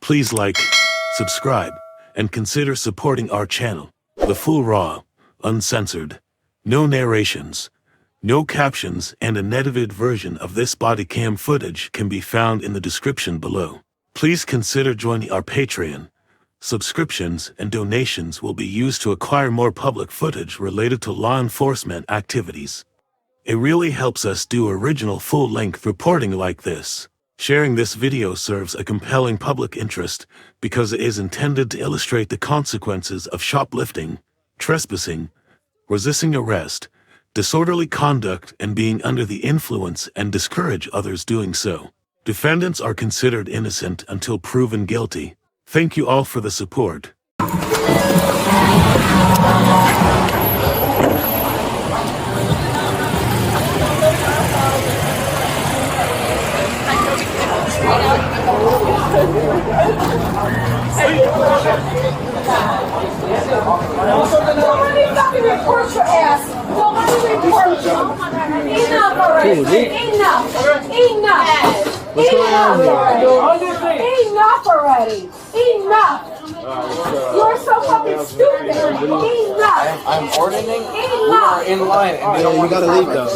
Please like, subscribe, and consider supporting our channel. The full raw, uncensored, no narrations, no captions, and unedited version of this body cam footage can be found in the description below. Please consider joining our Patreon. Subscriptions and donations will be used to acquire more public footage related to law enforcement activities. It really helps us do original full-length reporting like this. Sharing this video serves a compelling public interest because it is intended to illustrate the consequences of shoplifting, trespassing, resisting arrest, disorderly conduct, and being under the influence, and discourage others doing so. Defendants are considered innocent until proven guilty. Thank you all for the support. Nobody fucking report your ass. Nobody report you. Enough already. Enough. Enough. Enough already. Enough. You're so fucking stupid. Enough. I'm ordering. Enough. We are in line. And You gotta leave though.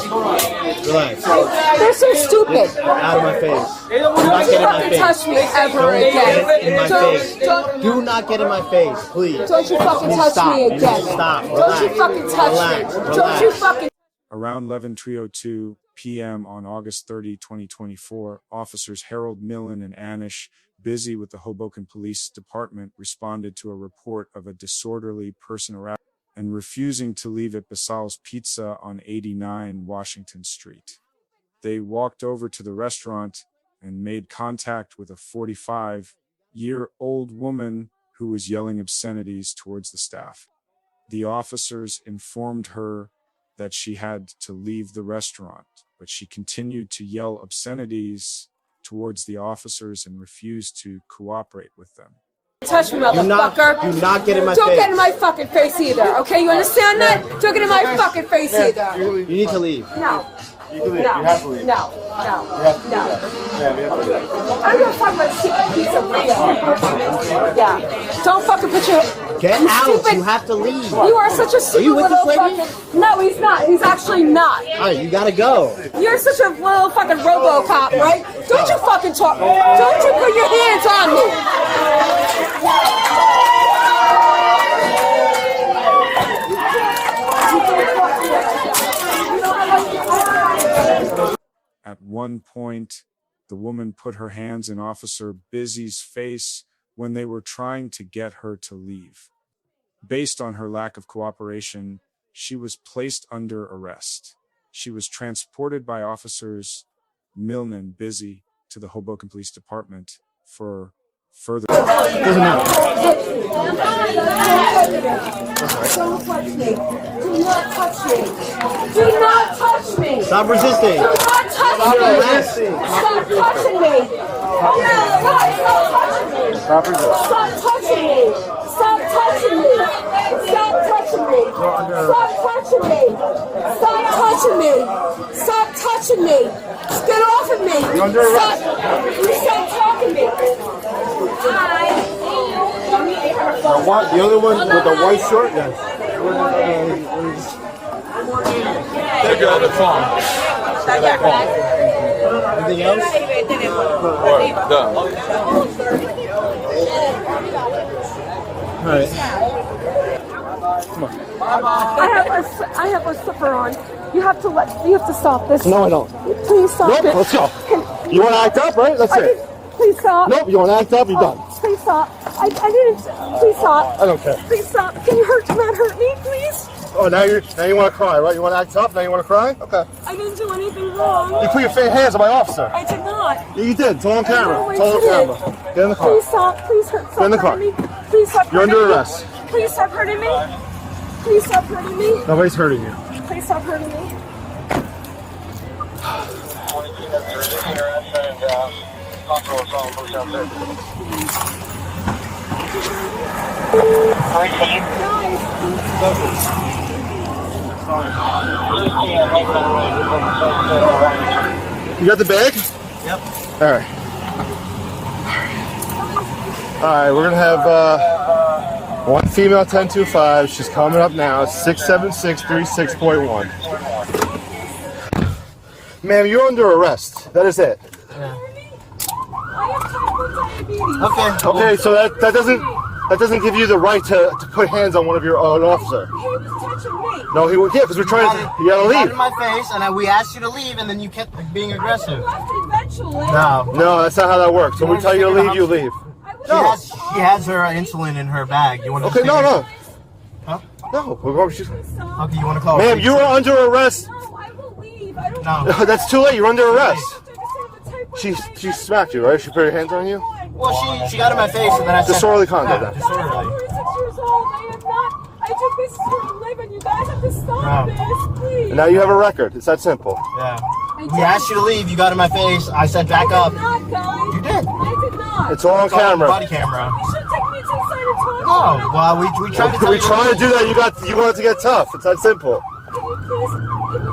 Relax. They're so stupid. Out of my face. Do Don't not you get in my fucking face. touch me ever Get in my again. face. Do not get in my face, please. Don't you fucking Please touch stop. me Please again. Stop. Don't you fucking touch Relax. me. Relax. Don't you fucking. Around 11:02 p.m. on August 30, 2024, officers Harold Milne and Anish, Bhisey with the Hoboken Police Department, responded to a report of a disorderly person around and refusing to leave at Basile's Pizza on 89 Washington Street. They walked over to the restaurant and made contact with a 45-year-old woman who was yelling obscenities towards the staff. The officers informed her that she had to leave the restaurant, but she continued to yell obscenities towards the officers and refused to cooperate with them. Touch me, motherfucker. Do not get in my Don't face. get in my fucking face either, okay? You understand that? Don't get in my fucking face either. You need to leave. No. you can leave. No. You have to leave. No. No. You have to No. leave. Yeah, we have to leave. I'm gonna fuck my stupid piece of real. Yeah. Don't fucking put your. Get you out. Stupid. You have to leave. You are such a stupid you with little this lady? fucking. No, he's not. He's actually not. Alright, you gotta go. You're such a little fucking RoboCop, right? Don't you fucking talk. Don't you put your hands on me. At one point, the woman put her hands in Officer Bhisey's face when they were trying to get her to leave. Based on her lack of cooperation, she was placed under arrest. She was transported by officers Milne and Bhisey to the Hoboken Police Department for further. Don't touch me. Do not touch me. Do not touch me. Stop resisting. Do not touch me. Stop touching me. Oh no, stop touching me. Stop touching me. Stop touching me. Stop touching me. Stop touching me. Stop touching me. Stop touching me. Get off of me. Stop. You stop talking to me. The other one with the white shirt? Yes. They're good. It's fine. Anything else? Done. Alright. I have a slipper on. You have to stop this. No, I don't. Please stop Nope, it. let's go. You want to act up, right? That's it. Please stop. Nope, you want to act up, you're done. Please stop. I didn't. Please stop. I don't care. Please stop. Can you not hurt me, please? Oh, now you want to cry, right? You want to act up? Now you want to cry? Okay. I didn't do anything wrong. You put your hands on my officer. I did not. Yeah, you did. It's all on camera. No, I It's all on didn't. camera. Get in the car. Please stop. Please stop Get in the car. hurting me. Please stop You're hurting under me. arrest. Please stop hurting me. Please stop hurting me. Nobody's hurting you. Please stop hurting me. You got the bag? Yep. All right. Alright, we're gonna have one female 1025. She's coming up now. 67636.1. Ma'am, you're under arrest. That is it. Okay, so that doesn't give you the right to put hands on one of your own officer. He was touching me. No, he was. Yeah, because we're trying to. You gotta You got leave. in my face, and we asked you to leave, and then you kept being aggressive. Left eventually. No, that's not how that works. When we tell you to leave, you leave. She has her insulin in her bag. You want to? Okay, no. Huh? No, we're going. Okay, you want to call? Ma'am, you are under arrest. No, I will leave. I don't No. That's too late. You're under arrest. She She smacked you, right? She put her hands on you. Well, she got in my face, and then I said, Disorderly conduct. Yeah, disorderly. I'm 46 years old. I do this for a living. You guys have to stop this, please. And now you have a record. It's that simple. Yeah. We asked you to leave. You got in my face. I said, back up. I did not, guys. You did. I did not. It's all on camera. Body camera. You should take me to the side and talk. No. Well, we tried to tell We you. trying to do that. You wanted to get tough. It's that simple. Can you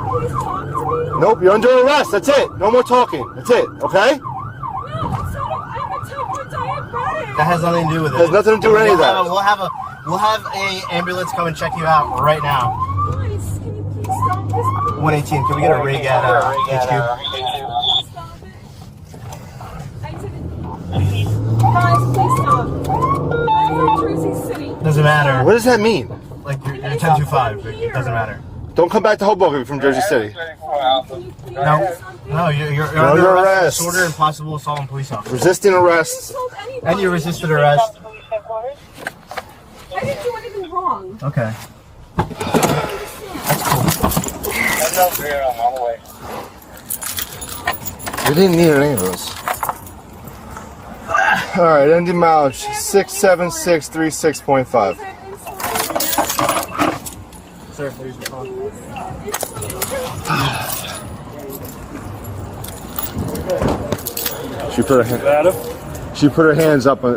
please talk to me? Nope, you're under arrest. That's it. No more talking. That's it. Okay? No, I'm type 1 diabetic. That has nothing to do with it. Has nothing to do with any of that. We'll have a ambulance come and check you out right now. Guys, can you please stop this? 118. Can we get a rig at HQ? Stop it. I didn't. Guys, please stop. I'm from Jersey City. Doesn't matter. What does that mean? Like you're 1025. It doesn't matter. Don't come back to Hoboken from Jersey City. No, you're under under arrest. arrest. Disorder and possible assault on police officer. Resisting arrest. And you resisted arrest. I didn't do anything wrong. Okay. We didn't need any of those. Alright, ending mileage 67636.5. Sir, please respond. She put her hands up on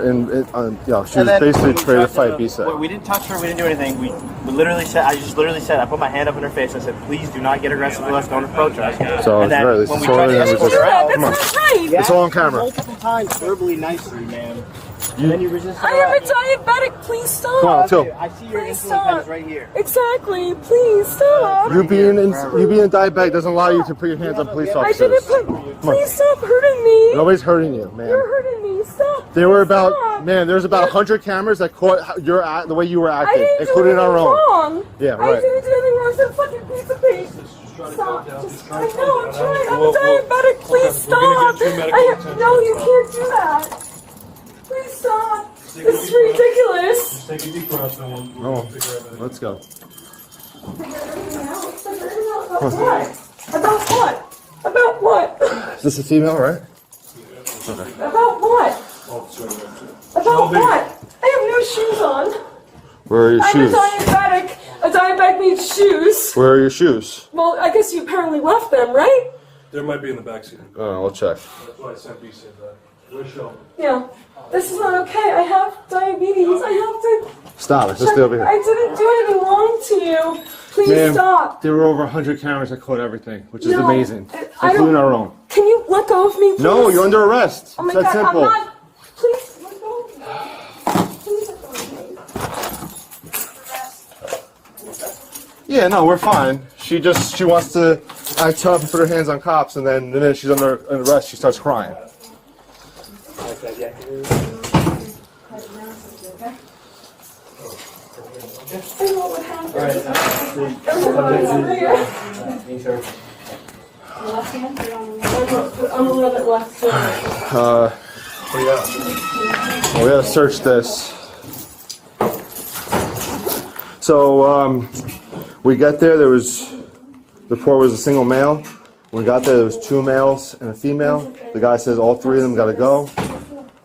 she was basically ready to fight Basile. We didn't touch her. We didn't do anything. We literally said. I just literally said. I put my hand up in her face. I said, "Please do not get aggressive with us. Don't approach us." So and it's then right, this when is we tried to totally escort her out, That's not right. It's all on camera. Multiple times, verbally, nicely, ma'am. And then you resisted I am a diabetic. Please stop. Come on, let's go. I see your Please insulin stop. pens right here. Exactly. Please stop. You being diabetic doesn't allow you to put your hands on police I officers. didn't put. Please stop hurting me. Nobody's hurting you, man. You're hurting me. Stop. There were about, Stop. man, there's about 100 cameras that caught the way you were I acting, didn't do including anything our own. wrong. Yeah, I right. didn't do anything wrong. It's a fucking piece of paper. Stop. Just, I know. I'm trying. I'm a diabetic. Please stop. No, you can't do that. Please stop. This is ridiculous. Take a deep breath and Oh, let's go. About what? About what? Is this a female, right? About what? About what? I have no shoes on. Where are your I'm shoes? a diabetic. A diabetic needs shoes. Where are your shoes? Well, I guess you apparently left them, right? There might be in the backseat. Oh, we'll check. That's why I sent Bhisey back. Where's Shelby? Yeah. This is not okay. I have diabetes. I have to. Stop it. Just stay over I here. didn't do anything wrong to you. Please Ma'am, stop. there were over 100 cameras that caught everything, which is No, amazing, I don't- including our own. Can you let go of me, please? No, you're under arrest. Oh my It's that God, simple. I'm not. Please let go of me. Please let go of me. Yeah, no, we're fine. She wants to act tough and put her hands on cops, and then the minute she's under arrest, she starts crying. I know what happened. I'm a little bit left. We gotta search this. So, we got there, the report was a single male. When we got there was 2 males and a female. The guy says all 3 of them gotta go.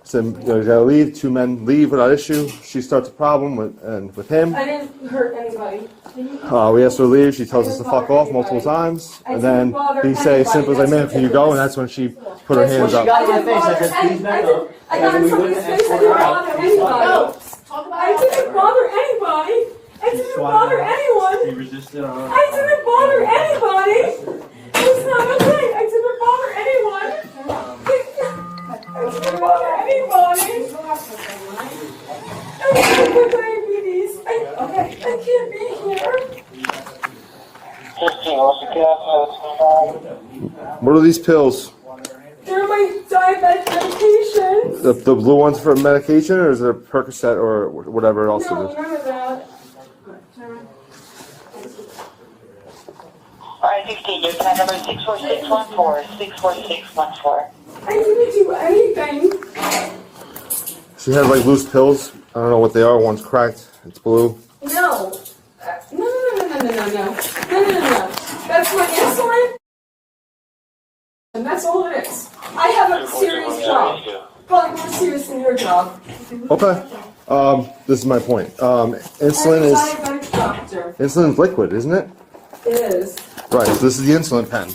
Said, you gotta leave, 2 men leave without issue. She starts a problem with him. I didn't hurt anybody. We asked her to leave, she tells us to fuck off multiple times. And then he says, simple as I meant, can you go? And that's when she put her hands up. got in my face. I said, please back up. I got in somebody's face. I didn't bother anybody. I didn't bother anybody. I didn't bother anyone. He resisted arrest. I didn't bother anybody. It's not okay. I didn't bother anyone. don't want anybody. I have diabetes. I can't be here. What are these pills? They're my diabetic medications. The blue ones for medication, or is it a Percocet or whatever else it No, is? none of that. Alright, 16, your plan number 64614, 64614. I didn't do anything. She had like loose pills. I don't know what they are. One's cracked. It's blue. No. No. That's my insulin. And that's all it is. I have a serious job. Probably more serious than your job. Okay. This is my point. Insulin is Diabetic doctor. insulin's liquid, isn't it? It is. Right. So this is the insulin pen.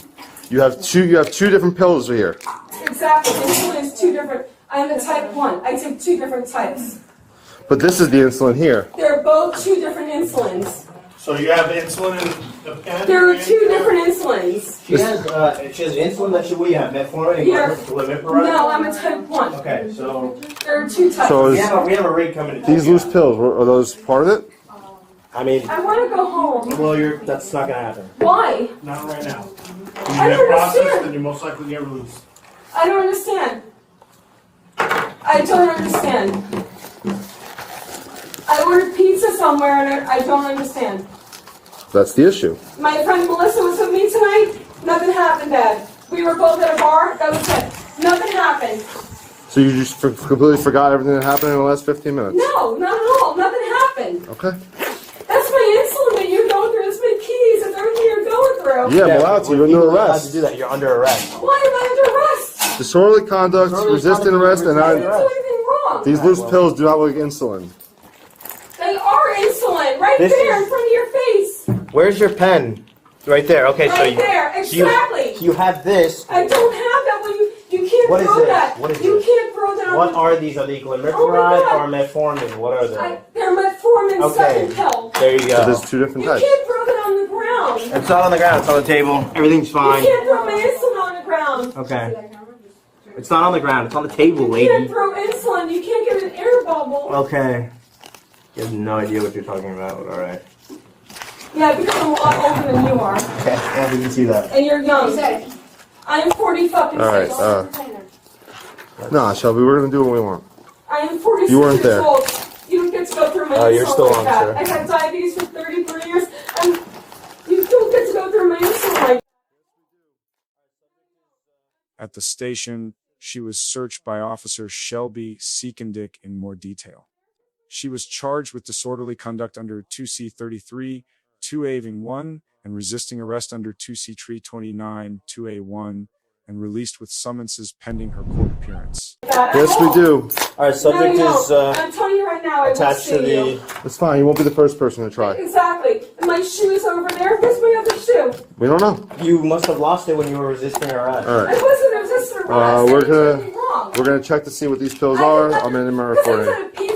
You have two different pills here. Exactly. Insulin is two different. I'm a type 1. I take two different types. But this is the insulin here. They're both two different insulins. So you have insulin in the pen? There are two different insulins. She has insulin that what you have, metformin and Yeah. glimepiride? No, I'm a type 1. Okay, so There are two types. So we is, have a rig coming in. these loose pills, are those part of it? I mean, I want to go home. well, that's not gonna happen. Why? Not right now. I don't understand. then you most likely get released. I don't understand. I don't understand. I ordered pizza somewhere and I don't understand. That's the issue. My friend Melissa was with me tonight. Nothing happened, Dad. We were both at a bar. That was it. Nothing happened. So you just completely forgot everything that happened in the last 15 minutes? No, not at all. Nothing happened. Okay. That's my insulin that you're going through. That's my keys. That's everything you're going through. Yeah, I'm allowed to. You're under allowed to arrest. do that. You're under arrest. Why am I under arrest? Disorderly conduct, resisting arrest, and I didn't I, do anything wrong. these loose pills do not look like insulin. They are insulin. Right This there is- in front of your face. Where's your pen? Right there. Okay, so Right you, there. Exactly. you have this. I don't have that when you can't What is throw this? that. What is you this? can't throw that on What the- are these? Are they glimepiride God. or metformin? What are they? They're metformin Okay. second pill. There you So go. there's two different You types. can't throw that on the ground. It's not on the ground. It's on the table. Everything's You fine. can't throw my insulin on the ground. Okay. It's not on the ground. It's on the table, You can't lady. throw insulin. You can't get an air bubble. Okay. You have no idea what you're talking about. All right. Yeah, because I'm a lot older than you are. Okay. Yeah, we can see that. And you're young. I am 40 fucking All right. Nah, Shelby, we're gonna do what we want. I am 46 You weren't years there. old. You don't get to go through my Oh, you're insulin still like on, that. sir. I've had diabetes for 33 years, and you don't get to go through my insulin like At the station, she was searched by Officer Shelby Seickendick in more detail. She was charged with disorderly conduct under 2C33, 2A1, and resisting arrest under 2C329, 2A1, and released with summonses pending her court appearance. that. Yes, we do. All right. Subject no, is I'm telling you right now, I will attached to sue you. the. It's fine. You won't be the first person to try. Exactly. And my shoe's over there. Where's my other shoe? We don't know. You must have lost it when you were resisting arrest. All I right. wasn't resisting arrest. We're I did gonna nothing wrong. we're gonna check to see what these pills are. I'm in my Because I recording. had a pizza